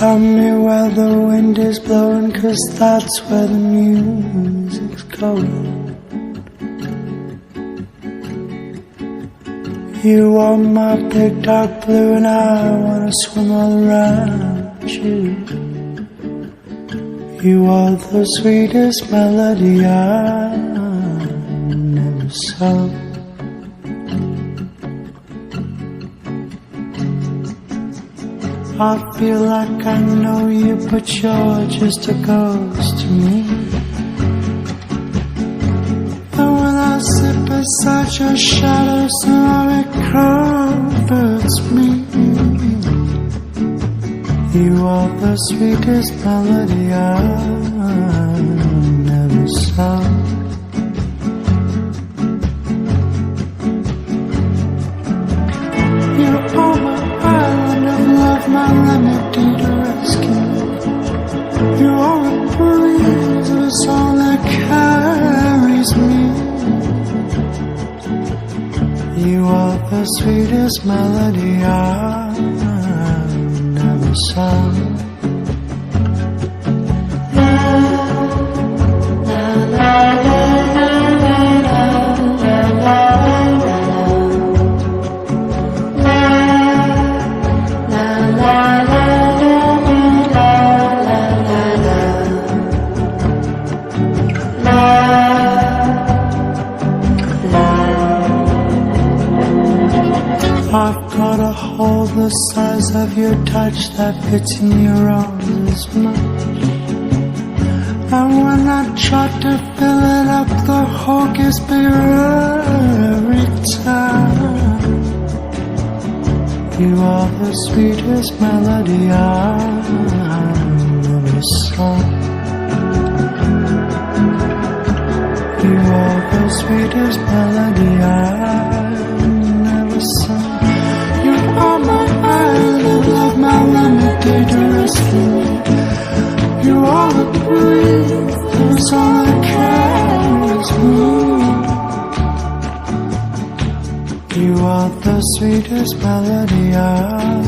tell me where the wind is blowing, 'cause that's where the music's going. You are my big dark blue and I wanna swim all around you. You are the sweetest melody I never sung. I feel like I know you, but you're just a ghost to me. And when I sit beside your shadow, somehow it comforts me. You are the sweetest melody I never sung. You are my island of love, my remedy to rescue me. You are a breeze of a song that carries me. You are the sweetest melody I never sung. I've got a hole the size of your touch that fits in your arms as much. And when I try to fill it up, the hole gets bigger every time. You are the sweetest melody I've ever sung. You are the sweetest melody I've never sung. You are my island of love, my remedy to rescue me. You are the breeze, the song that carries me. You are the sweetest melody I've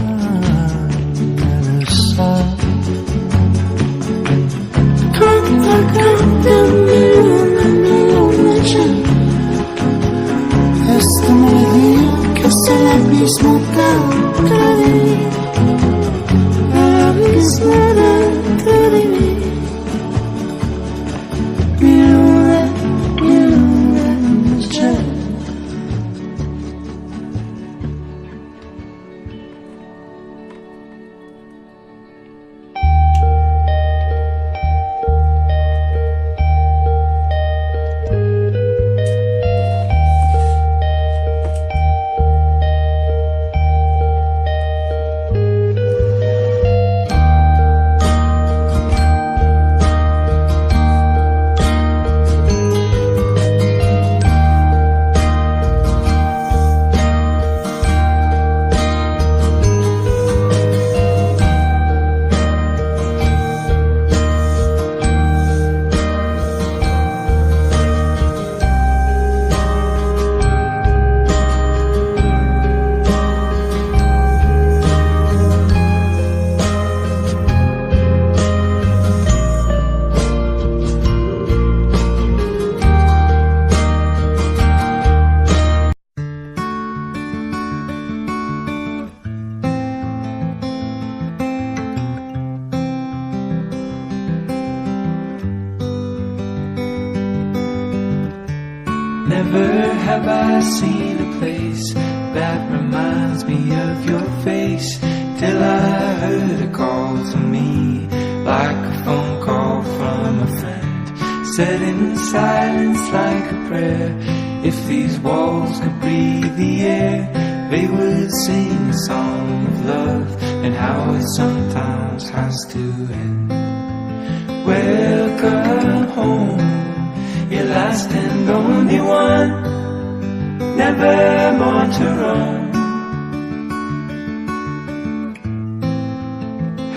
ever sung. Esta melodía que es la misma cada día, la misma cada día. Never have I seen a place that reminds me of your face, till I heard a call to me, like a phone call from a friend, said in silence like a prayer. If these walls could breathe the air, they would sing a song of love, and how it sometimes has to end. Welcome home, your last and only one, never more to run.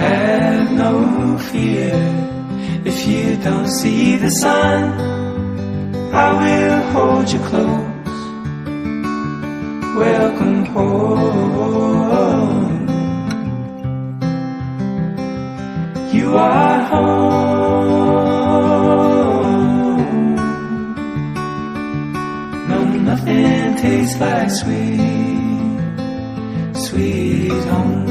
Have no fear if you don't see the sun, I will hold you close. Welcome home. You are home. No, nothing tastes like sweet, sweet home.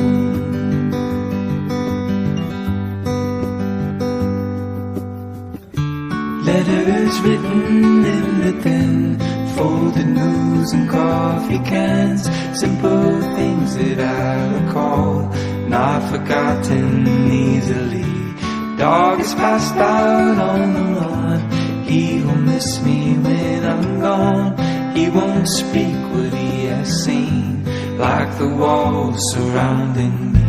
Letters written in the thin folded news and coffee cans, simple things that I recall, not forgotten easily. Dog is passed out on the lawn. He will miss me when I'm gone. He won't speak what he has seen, like the walls surrounding me.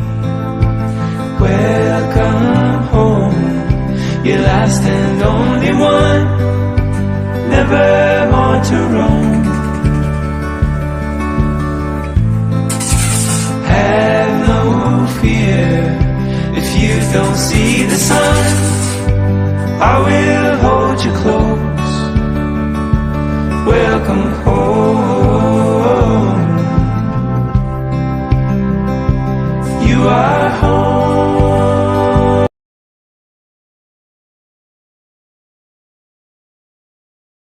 Welcome home, your last and only one. Never more to roam. Have no fear if you don't see the sun. I will hold you close. Welcome home. You are home.